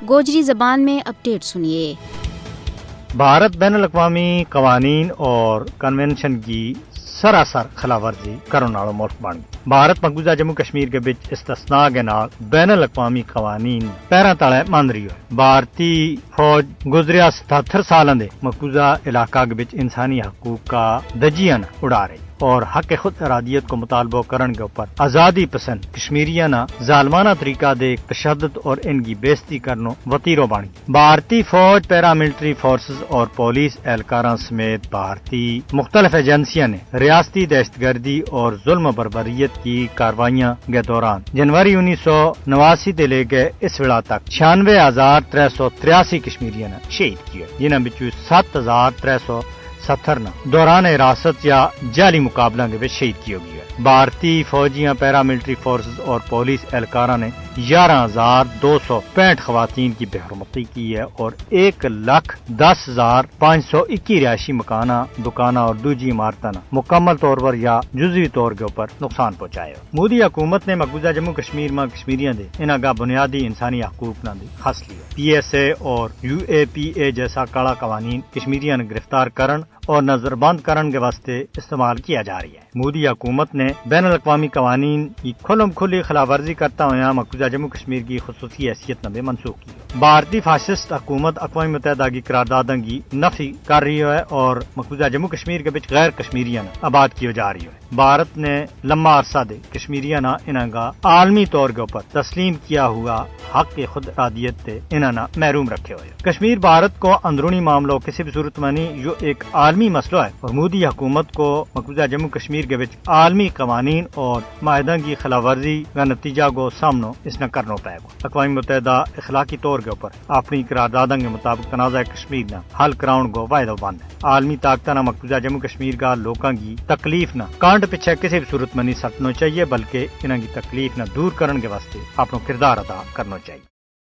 گوجری زبان میں اپڈیٹ سنیے۔ بھارت بین الاقوامی قوانین اور کنونشن کی سراسر خلاف ورزی کرنے والا ملک بن گیا۔ بھارت مقبوضہ جموں کشمیر کے بچ استثناء کے نال بین الاقوامی قوانین پیرا تلے مان رہی ہے۔ بھارتی فوج گزریا 77 سالوں دے مقبوضہ علاقہ کے بچ انسانی حقوق کا دجیاں اڑا رہی اور حق خود ارادیت کو مطالبہ کرن کے اوپر آزادی پسند کشمیریاں نہ ظالمانہ طریقہ دے تشدد اور ان کی بےزتی کرنو وطیرو بن گئی۔ بھارتی فوج، پیراملٹری فورسز اور پولیس اہلکاراں سمیت بھارتی مختلف ایجنسیاں نے ریاستی دہشت گردی اور ظلم و بربریت کی کاروائیاں کے دوران جنوری 1989 سے لے کے اس ویلا تک 96,383 کشمیریاں نے شہید کیے، جنہاں بچوں 7,370 دوران حراست یا جعلی مقابلہ کے بچ شہید کی ہوئی ہے۔ بھارتی فوجیاں، پیراملٹری فورسز اور پولیس اہلکاروں نے 11,265 خواتین کی بے حرمتی کی ہے اور 1,10,521 رہائشی مکانہ، دکانہ اور دوسری عمارتیں مکمل طور پر یا جزوی طور کے اوپر نقصان پہنچایا۔ مودی حکومت نے مقبوضہ جموں کشمیر میں کشمیریاں دے انہاں کا بنیادی انسانی حقوق نہ دی خاص لیا۔ PSA اور UAPA جیسا کڑا قوانین کشمیریاں نے گرفتار کرن اور نظر بند کرن کے واسطے استعمال کیا جا رہی ہے۔ مودی حکومت نے بین الاقوامی قوانین کی کھلم کھلی خلاف ورزی کرتا ہوا مقبوضہ جموں کشمیر کی خصوصی حیثیت نہ منسوخ کی۔ بھارتی فاشسٹ حکومت اقوام متحدہ کی قراردادوں کی نفی کر رہی ہے اور مقبوضہ جموں کشمیر کے بچ غیر کشمیریاں آباد کی جا رہی ہے۔ بھارت نے لمبا عرصہ دے کشمیریاں انہاں کا عالمی طور کے اوپر تسلیم کیا ہوا حق خود ارادیت تے انہاں محروم رکھے ہوئے۔ کشمیر بھارت کو اندرونی معاملوں کسی بھی صورت میں نہیں، جو ایک عالمی مسئلہ ہے اور مودی حکومت کو مقبوضہ جموں کشمیر کے بچ عالمی قوانین اور معاہدوں کی خلاف ورزی کا نتیجہ کو سامنا اس نے کرنا پائے گا۔ اقوام متحدہ اخلاقی طور کے اوپر اپنی قراردادوں کے مطابق تنازع کشمیر نہ حل کراؤن کو وعدہ بند ہے۔ عالمی طاقتوں نہ مقبوضہ جموں کشمیر کا لوگوں کی تکلیف نہ کانٹ پیچھے کسی بھی صورت میں نہیں سٹنا چاہیے، بلکہ انہوں کی تکلیف نہ دور کرنے کے واسطے اپنا کردار ادا کرنا چاہیے۔